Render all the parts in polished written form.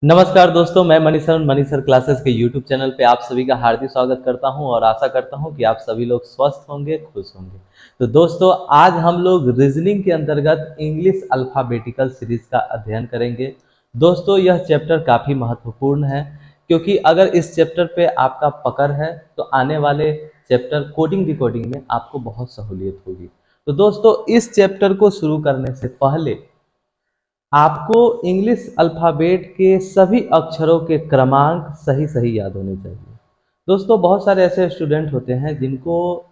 नमस्कार दोस्तों, मैं मनीसर क्लासेस के यूट्यूब चैनल पे आप सभी का हार्दिक स्वागत करता हूं और आशा करता हूं कि आप सभी लोग स्वस्थ होंगे, खुश होंगे। तो दोस्तों, आज हम लोग रीजनिंग के अंतर्गत इंग्लिश अल्फ़ाबेटिकल सीरीज का अध्ययन करेंगे। दोस्तों, यह चैप्टर काफ़ी महत्वपूर्ण है क्योंकि अगर इस चैप्टर पे आपका पकड़ है तो आने वाले चैप्टर कोडिंग डिकोडिंग में आपको बहुत सहूलियत होगी। तो दोस्तों, इस चैप्टर को शुरू करने से पहले आपको इंग्लिश अल्फ़ाबेट के सभी अक्षरों के क्रमांक सही सही याद होने चाहिए। दोस्तों, बहुत सारे ऐसे स्टूडेंट होते हैं जिनको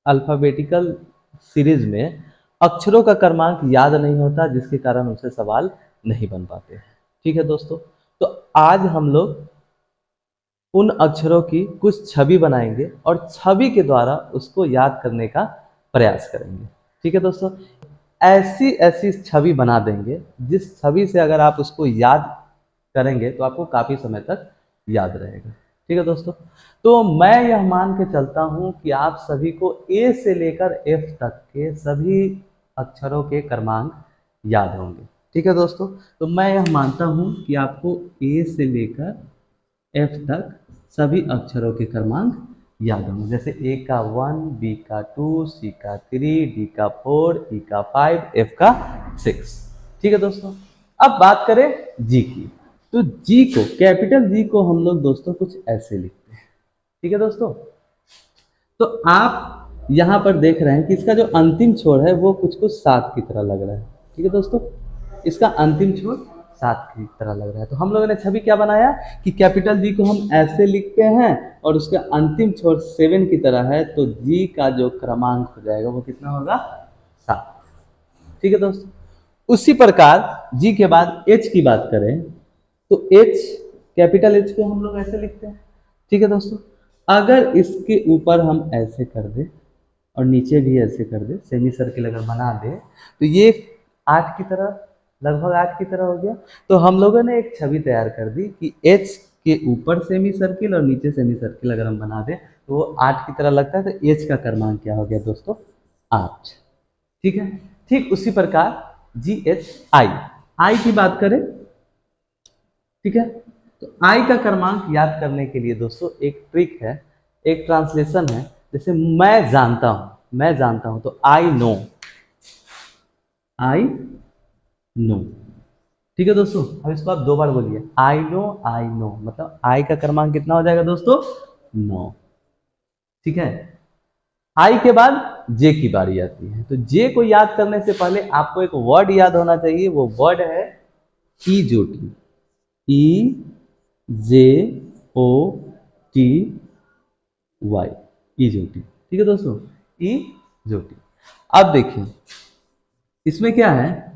अल्फ़ाबेटिकल सीरीज में अक्षरों का क्रमांक याद नहीं होता, जिसके कारण उनसे सवाल नहीं बन पाते हैं। ठीक है दोस्तों, तो आज हम लोग उन अक्षरों की कुछ छवि बनाएंगे और छवि के द्वारा उसको याद करने का प्रयास करेंगे। ठीक है दोस्तों, ऐसी ऐसी छवि बना देंगे जिस छवि से अगर आप उसको याद करेंगे तो आपको काफ़ी समय तक याद रहेगा। ठीक है दोस्तों, तो मैं यह मान के चलता हूँ कि आप सभी को ए से लेकर एफ तक के सभी अक्षरों के क्रमांक याद होंगे। ठीक है दोस्तों, तो मैं यह मानता हूँ कि आपको ए से लेकर एफ तक सभी अक्षरों के क्रमांक याद होंगे। जैसे ए का 1, बी का 2, सी का 3, डी का 4, ई का 5, एफ का 6। ठीक है दोस्तों, अब बात करें जी की। तो जी को, कैपिटल जी को हम लोग दोस्तों कुछ ऐसे लिखते हैं। ठीक है दोस्तों, तो आप यहाँ पर देख रहे हैं कि इसका जो अंतिम छोर है वो कुछ कुछ सात की तरह लग रहा है। ठीक है दोस्तों, इसका अंतिम छोर सात की तरह लग रहा है। तो हम लोगों ने छवि क्या बनाया कि कैपिटल जी को हम ऐसे लिखते हैं और उसका अंतिम छोर 7 की तरह है, तो जी का जो क्रमांक हो जाएगा वो कितना होगा? 7। ठीक है दोस्तों, उसी प्रकार जी के बाद एच की बात करें तो एच, कैपिटल एच को हम लोग ऐसे लिखते हैं। ठीक है दोस्तों, अगर इसके ऊपर हम ऐसे कर दें और नीचे भी ऐसे कर दे, सेमी सर्किल अगर बना दे, तो ये 8 की तरह, लगभग 8 की तरह हो गया। तो हम लोगों ने एक छवि तैयार कर दी कि एच के ऊपर सेमी सर्किल और नीचे सेमी सर्किल अगर हम बना दें तो वो 8 की तरह लगता है। तो एच का क्रमांक क्या हो गया दोस्तों? 8। ठीक है, ठीक उसी प्रकार जी एच आई, आई की बात करें, ठीक है, तो आई का क्रमांक याद करने के लिए दोस्तों एक ट्रिक है, एक ट्रांसलेशन है। जैसे मैं जानता हूं तो आई नो, आई नो। ठीक है दोस्तों, अब इसको आप 2 बार बोलिए, आई नो, मतलब आई का क्रमांक कितना हो जाएगा दोस्तों? 9। ठीक है, आई के बाद जे की बारी आती है। तो जे को याद करने से पहले आपको एक वर्ड याद होना चाहिए, वो वर्ड है ई जो टी, ई जे ओ टी वाई, ई जो टी। ठीक है दोस्तों, ई जो टी। अब देखिए, इसमें क्या है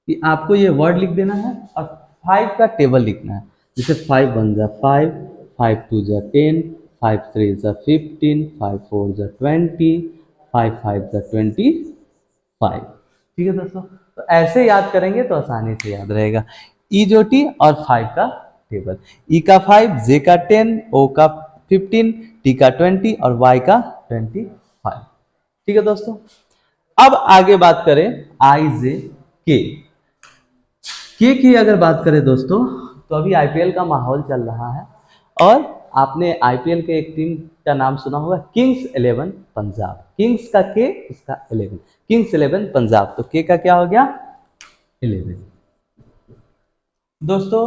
कि आपको ये वर्ड लिख देना है और 5 का टेबल लिखना है। जैसे 5 1 जा 5, 5 2 जा 10, 5 3 जा 15, 5 4 जा 20, 5 5 जा 25। ठीक है दोस्तों, तो ऐसे याद करेंगे तो आसानी से याद रहेगा। ई जो टी और 5 का टेबल, ई का 5, जे का 10, ओ का 15, टी का 20 और वाई का 25। ठीक है दोस्तों, अब आगे बात करें आई जे के की अगर बात करें दोस्तों, तो अभी आईपीएल का माहौल चल रहा है और आपने आईपीएल के एक टीम का नाम सुना होगा, किंग्स 11 पंजाब। किंग्स का के, उसका 11, किंग्स 11 पंजाब। तो के का क्या हो गया? 11। दोस्तों,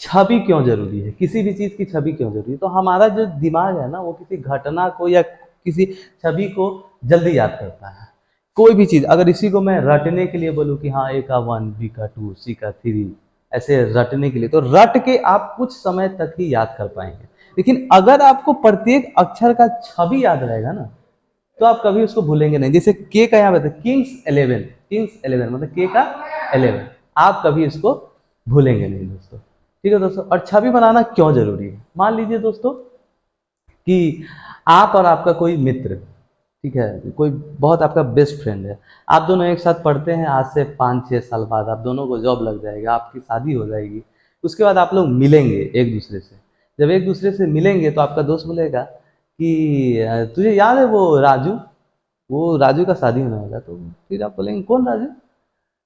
छवि क्यों जरूरी है? किसी भी चीज की छवि क्यों जरूरी है? तो हमारा जो दिमाग है ना, वो किसी घटना को या किसी छवि को जल्दी याद करता है। कोई भी चीज अगर इसी को मैं रटने के लिए बोलूं कि हाँ, ए का 1, बी का 2, सी का 3, ऐसे रटने के लिए, तो रट के आप कुछ समय तक ही याद कर पाएंगे। लेकिन अगर आपको प्रत्येक अक्षर का छवि याद रहेगा ना, तो आप कभी उसको भूलेंगे नहीं। जैसे के का यहाँ पे किंग्स 11, किंग्स 11 मतलब के का 11, आप कभी इसको भूलेंगे नहीं दोस्तों। ठीक है दोस्तों, और छवि बनाना क्यों जरूरी है? मान लीजिए दोस्तों कि आप और आपका कोई मित्र, ठीक है, कोई बहुत आपका बेस्ट फ्रेंड है, आप दोनों एक साथ पढ़ते हैं, आज से 5-6 साल बाद आप दोनों को जॉब लग जाएगा, आपकी शादी हो जाएगी, उसके बाद आप लोग मिलेंगे एक दूसरे से। जब एक दूसरे से मिलेंगे तो आपका दोस्त बोलेगा कि तुझे याद है वो राजू का शादी होने वाला? तो फिर आप बोलेंगे कौन राजू?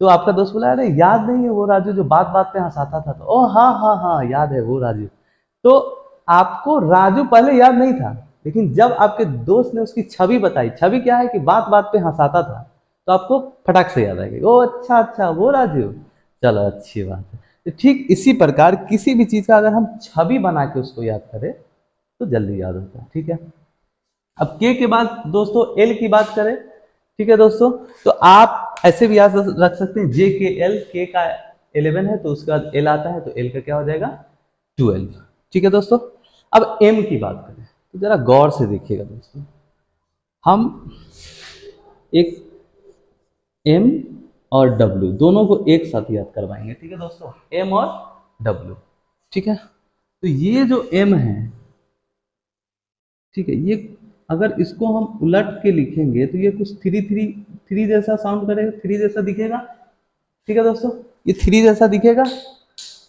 तो आपका दोस्त बोला अरे याद नहीं है वो राजू जो बात बात पे हंसाता था, तो ओ हाँ हाँ हाँ याद है वो राजू। तो आपको राजू पहले याद नहीं था, लेकिन जब आपके दोस्त ने उसकी छवि बताई, छवि क्या है कि बात बात पे हंसाता था, तो आपको फटाक से याद आ गई, ओ अच्छा अच्छा वो राजू, चलो अच्छी बात है। तो ठीक इसी प्रकार किसी भी चीज का अगर हम छवि बना के उसको याद करें तो जल्दी याद होता है। ठीक है, अब के के बाद दोस्तों एल की बात करें। ठीक है दोस्तों, तो आप ऐसे भी याद रख सकते हैं जे के एल, के का 11 है तो उसके बाद एल आता है, तो एल का क्या हो जाएगा 12। ठीक है दोस्तों, अब एम की बात करें तो जरा गौर से देखिएगा दोस्तों, हम एक एम और डब्ल्यू दोनों को एक साथ याद करवाएंगे। ठीक है दोस्तों, एम और डब्ल्यू। ठीक है, तो ये जो एम है, ठीक है, ये अगर इसको हम उलट के लिखेंगे तो ये कुछ थ्री थ्री थ्री जैसा साउंड करेगा, थ्री जैसा दिखेगा। ठीक है दोस्तों, ये थ्री जैसा दिखेगा,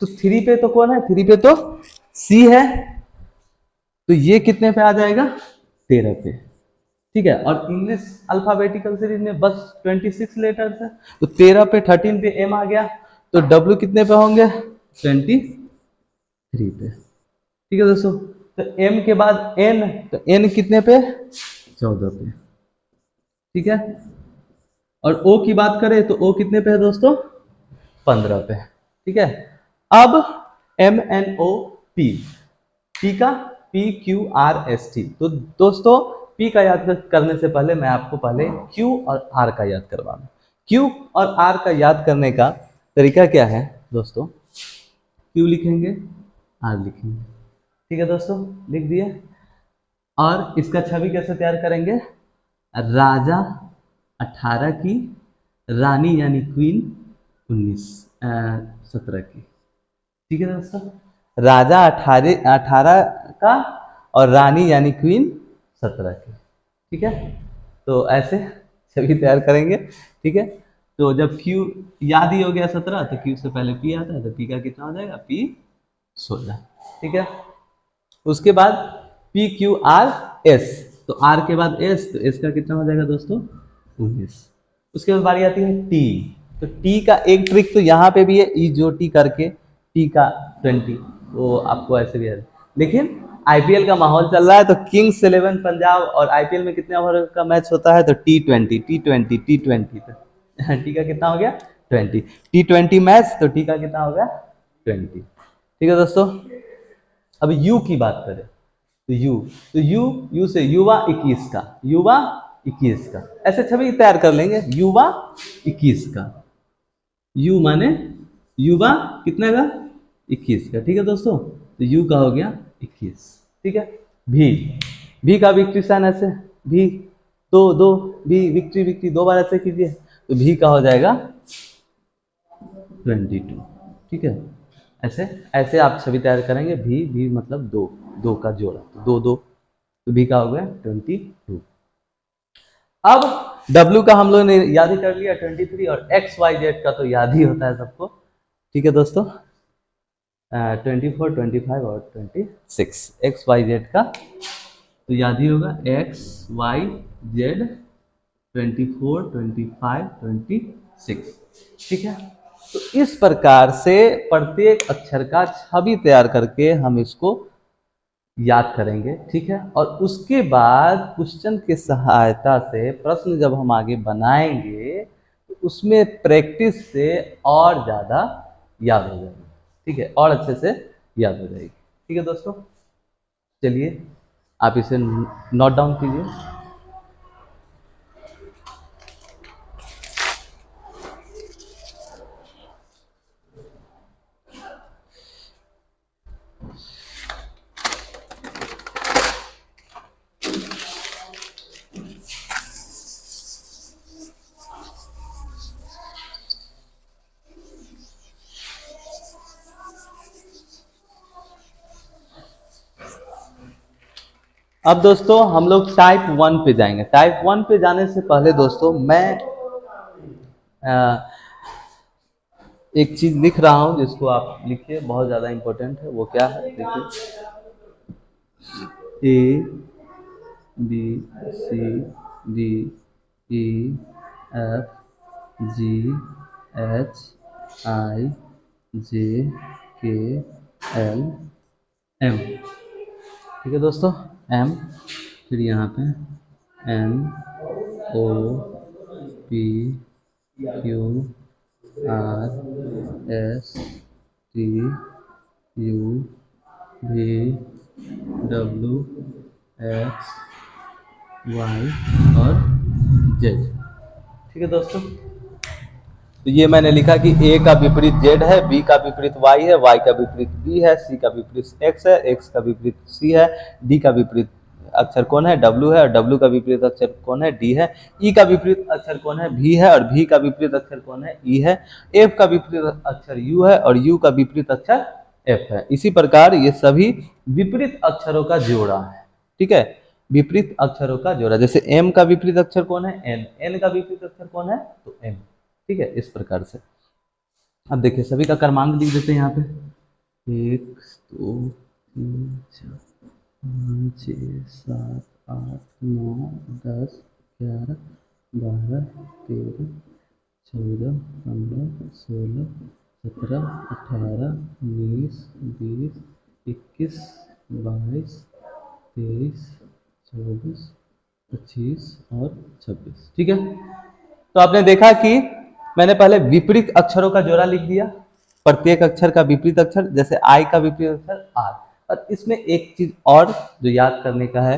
तो थ्री पे तो कौन है, थ्री पे तो सी है, तो ये कितने पे आ जाएगा 13 पे। ठीक है, और इंग्लिश अल्फाबेटिकल सीरीज में बस 26 लेटर्स है, तो 13 पे 13 पे एम आ गया, तो डब्ल्यू कितने पे होंगे 23 पे। ठीक है दोस्तों, तो एम के बाद एन, तो एन कितने पे 14 पे। ठीक है, और ओ की बात करें तो ओ कितने पे है दोस्तों 15 पे। ठीक है, अब M N O P, P का P Q R S T. तो दोस्तों पी का याद करने से पहले मैं आपको पहले क्यू और आर का याद करवा दूं। क्यू और आर का याद करने का तरीका क्या है दोस्तों, क्यू लिखेंगे, आर लिखेंगे। ठीक है दोस्तों, लिख दिए, और इसका छवि कैसे तैयार करेंगे, राजा 18 की, रानी यानी क्वीन 17 की। ठीक है दोस्तों, राजा 18 का और रानी यानी क्वीन 17 की। ठीक है, तो ऐसे छवि तैयार करेंगे। ठीक है, तो जब क्यू याद ही हो गया 17, तो क्यू से पहले पी आता है, तो पी का कितना हो जाएगा पी 16। ठीक है, उसके बाद पी क्यू आर एस, तो आर के बाद एस, तो एस का कितना हो जाएगा दोस्तों 19। उसके बाद बारी आती है टी, तो टी का एक ट्रिक तो यहाँ पे भी है, ई जो टी करके टी का 20, वो आपको ऐसे भी है। लेकिन आईपीएल का माहौल चल रहा है, तो किंग्स 11 पंजाब, और आईपीएल में कितने ओवर का मैच होता है, तो T20 T20 T20, टी का कितना हो गया 20, T20 मैच, तो टी का कितना हो गया 20। ठीक है दोस्तों, अब यू की बात करें तो यू, तो यू से युवा 21 का, युवा 21 का, ऐसे छवि तैयार कर लेंगे, युवा 21 का, यू माने युवा कितने का 21 का। ठीक है दोस्तों, तो यू का हो गया 21। ठीक है, भी, भी का विक्ट्री साइन ऐसे, भी दो दो, भी विक्ट्री विक्ट्री दो बार ऐसे कीजिए, तो भी का हो जाएगा 22। ठीक है, ऐसे ऐसे आप छवि तैयार करेंगे, भी मतलब दो, दो का जोड़ा, तो दो दो, तो भी का हो गया 22। अब W का हम लोग ने याद ही कर लिया 23, और XYZ का तो याद ही होता है सबको। ठीक है दोस्तों, 24 25 और 26, XYZ का तो याद ही होगा, XYZ 24 25 26। ठीक है, तो इस प्रकार से प्रत्येक अक्षर का छवि तैयार करके हम इसको याद करेंगे। ठीक है, और उसके बाद क्वेश्चन की सहायता से प्रश्न जब हम आगे बनाएंगे तो उसमें प्रैक्टिस से और ज़्यादा याद हो जाएगी। ठीक है, और अच्छे से याद हो जाएगी। ठीक है दोस्तों, चलिए आप इसे नोट डाउन कीजिए। अब दोस्तों हम लोग टाइप 1 पे जाएंगे। टाइप 1 पे जाने से पहले दोस्तों मैं एक चीज लिख रहा हूं, जिसको आप लिखिए, बहुत ज्यादा इंपॉर्टेंट है। वो क्या है देखिए, A B C D E F G HIJKLM, ठीक है दोस्तों, M, फिर यहाँ पे NOPQRSTUVWX और Z, ठीक है दोस्तों। तो ये मैंने लिखा कि A का विपरीत Z है, B का विपरीत Y है, Y का विपरीत B है, C का विपरीत X है, X का विपरीत C है, D का विपरीत अक्षर कौन है? W है, और W का विपरीत अक्षर कौन है? D है, E का विपरीत अक्षर कौन है? V है, और V का विपरीत अक्षर कौन है? E है, F का विपरीत अक्षर U है, और U का विपरीत अक्षर F है। इसी प्रकार ये सभी विपरीत अक्षरों का जोड़ा है, ठीक है, विपरीत अक्षरों का जोड़ा। जैसे M का विपरीत अक्षर कौन है? N, N का विपरीत अक्षर कौन है? तो M, ठीक है, इस प्रकार से। अब देखिए सभी का क्रमांक लिख देते हैं यहाँ पे, 1 2 3 4 5 6 7 8 9 10 11 12 13 14 15 16 17 18 19 20 21 22 23 24 25 और 26, ठीक है। तो आपने देखा कि मैंने पहले विपरीत अक्षरों का जोड़ा लिख दिया, प्रत्येक अक्षर का विपरीत अक्षर, जैसे I का विपरीत अक्षर R। और इसमें एक चीज और जो याद करने का है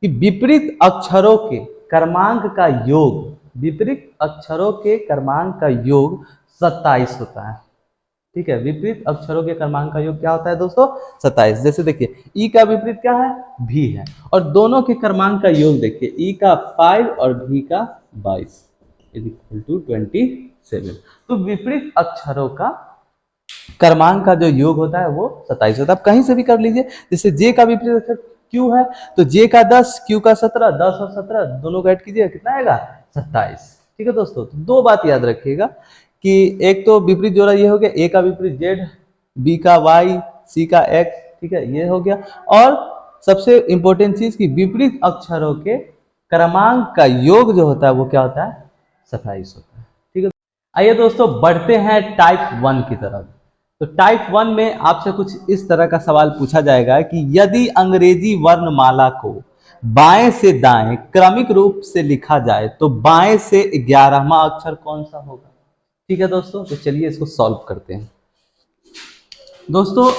कि विपरीत अक्षरों के क्रमांक का योग, विपरीत अक्षरों के क्रमांक का योग 27 होता है, ठीक है। विपरीत अक्षरों के क्रमांक का योग क्या होता है दोस्तों? 27। जैसे देखिए E का विपरीत क्या है? V है, और दोनों के क्रमांक का योग देखिए, E का 5 और V का 22 = 27। तो विपरीत अक्षरों का क्रमांक का जो योग होता है वो 27 होता है। आप कहीं से भी कर लीजिए, जैसे J का विपरीत अक्षर Q है, तो J का 10, Q का 17, 10 और 17 दोनों का ऐड कीजिए, कितना आएगा? 27, ठीक है दोस्तों। तो दो बात याद रखिएगा कि एक तो विपरीत जोड़ा ये हो गया, A का विपरीत Z, B का Y, C का X, ठीक है, ये हो गया। और सबसे इंपॉर्टेंट चीज कि विपरीत अक्षरों के क्रमांक का योग जो होता है वो क्या होता है? 27 होता है, ठीक है। आइए दोस्तों बढ़ते हैं टाइप 1 की तरफ। तो टाइप 1 में आपसे कुछ इस तरह का सवाल पूछा जाएगा कि यदि अंग्रेजी वर्णमाला को बाएं से दाएं क्रमिक रूप से लिखा जाए तो बाएं से 11वां अक्षर कौन सा होगा, ठीक है दोस्तों। तो चलिए इसको सॉल्व करते हैं दोस्तों।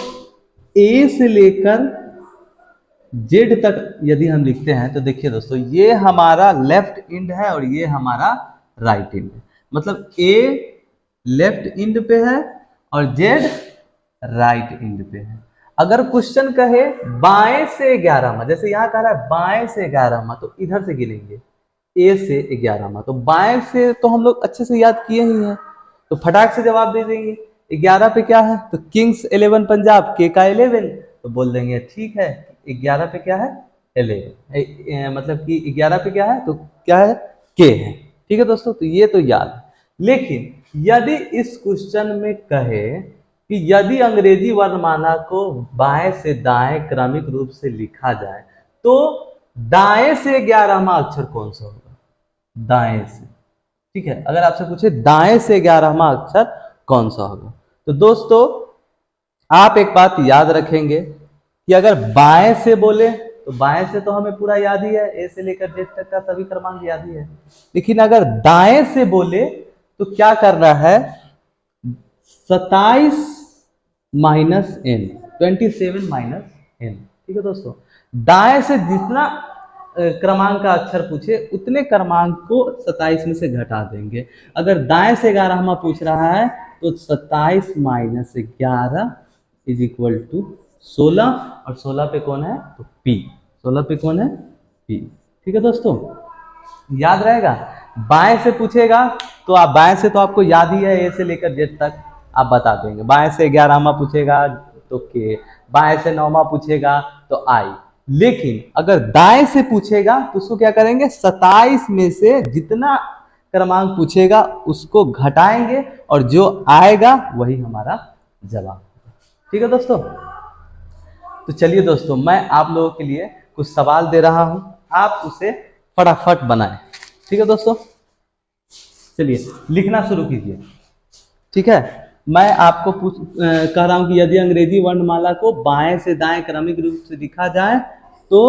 A से लेकर Z तक यदि हम लिखते हैं तो देखिए दोस्तों, ये हमारा लेफ्ट इंड है और ये हमारा राइट इंड है, मतलब A लेफ्ट इंड पे है और Z राइट इंड पे है। अगर क्वेश्चन कहे बाएं से 11वां, जैसे यहां कह रहा है बाएं से 11वां, तो इधर से गिनेंगे A से 11वां, तो बाएं से तो हम लोग अच्छे से याद किए ही हैं, तो फटाक से जवाब दे देंगे। 11 पे क्या है? तो किंग्स 11 पंजाब, K का 11, तो बोल देंगे ठीक है 11 पे क्या है? 11, मतलब कि 11 पे क्या है? तो क्या है? K है, ठीक है दोस्तों। तो ये तो याद है। लेकिन यदि इस क्वेश्चन में कहे कि यदि अंग्रेजी वर्णमाला को बाएं से दाएं क्रमिक रूप से लिखा जाए तो दाएं से 11वां अक्षर कौन सा होगा? दाएं से, ठीक है। अगर आपसे पूछे दाएं से 11वां अक्षर कौन सा होगा, तो दोस्तों आप एक बात याद रखेंगे कि अगर बाएं से बोले तो बाएं से तो हमें पूरा याद ही है, ए से लेकर जेड तक का सभी क्रमांक याद ही है। लेकिन अगर दाएं से बोले तो क्या करना है? 27 माइनस n, 27 माइनस n, ठीक है दोस्तों। दाएं से जितना क्रमांक का अक्षर पूछे उतने क्रमांक को 27 में से घटा देंगे। अगर दाएं से 11वां पूछ रहा है तो 27 माइनस 11 = 16, और 16 पे कौन है? तो P, 16 पे कौन है? P, ठीक है दोस्तों, याद रहेगा। बाएं से पूछेगा तो आप बाएं से तो आपको याद ही है, ए से लेकर जेड तक आप बता देंगे। बाएं से 11वां पूछेगा तो K, बाएं से 9वां पूछेगा तो I। लेकिन अगर दाएं से पूछेगा तो उसको क्या करेंगे? 27 में से जितना क्रमांक पूछेगा उसको घटाएंगे और जो आएगा वही हमारा जवाब, ठीक है दोस्तों। तो चलिए दोस्तों मैं आप लोगों के लिए कुछ सवाल दे रहा हूं, आप उसे फटाफट बनाएं, ठीक है दोस्तों। चलिए लिखना शुरू कीजिए। ठीक है। मैं आपको कह रहा हूं कि यदि अंग्रेजी वर्णमाला को बाएं से दाएं क्रमिक रूप से लिखा जाए तो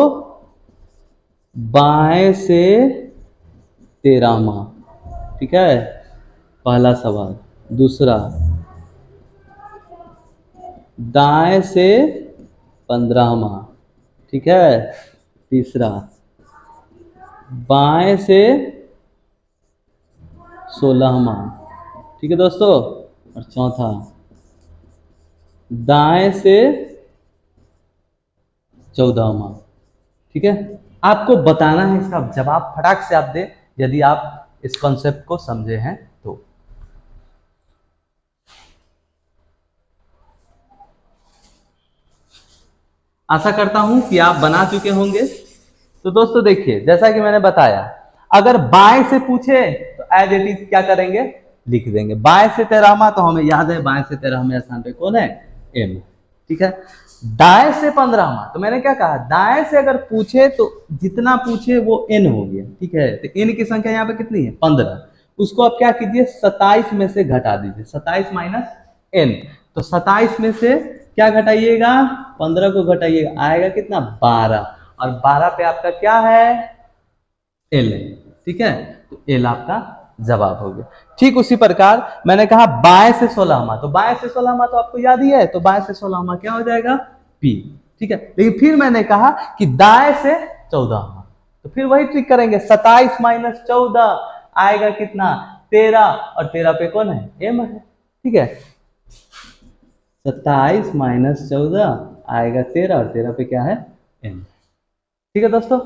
बाएं से 13वां, ठीक है, पहला सवाल। दूसरा, दाएं से 15वां, ठीक है। तीसरा, बाएं से 16वां, ठीक है दोस्तों। और चौथा, दाएं से 14वां, ठीक है। आपको बताना है इसका जवाब, फटाक से आप दे यदि आप इस कॉन्सेप्ट को समझे हैं तो। आशा करता हूं कि आप बना चुके होंगे। तो दोस्तों देखिए, जैसा कि मैंने बताया, अगर बाएं से पूछे तो एज इट इज क्या करेंगे, लिख देंगे। बाएं से 13वां तो हमें याद है, बाएं से 13वें स्थान पे कौन है, एम, ठीक है। दाएं से 15वां, तो मैंने क्या कहा, दाएं से अगर पूछे तो जितना पूछे वो एन हो गया, ठीक है। तो एन की संख्या यहाँ पे कितनी है, 15। उसको आप क्या कीजिए, 27 में से घटा दीजिए, 27 माइनस एन। तो 27 में से क्या घटाइएगा, 15 को घटाइएगा, आएगा कितना, 12। और 12 पे आपका क्या है, एल, ठीक है। तो एल आपका जवाब हो गया। ठीक उसी प्रकार मैंने कहा बाएं से 16वां, तो बाएं से 16वां तो आपको याद ही है, तो बाएं से 16वां क्या हो जाएगा, पी, ठीक है। लेकिन फिर मैंने कहा कि दाएं से 14वां, तो फिर वही ट्रिक करेंगे, 27 माइनस 14 आएगा कितना, 13। और 13 पे कौन है, एम है, ठीक है। 27 माइनस 14 आएगा 13, और 13 पे क्या है, एम, ठीक है दोस्तों।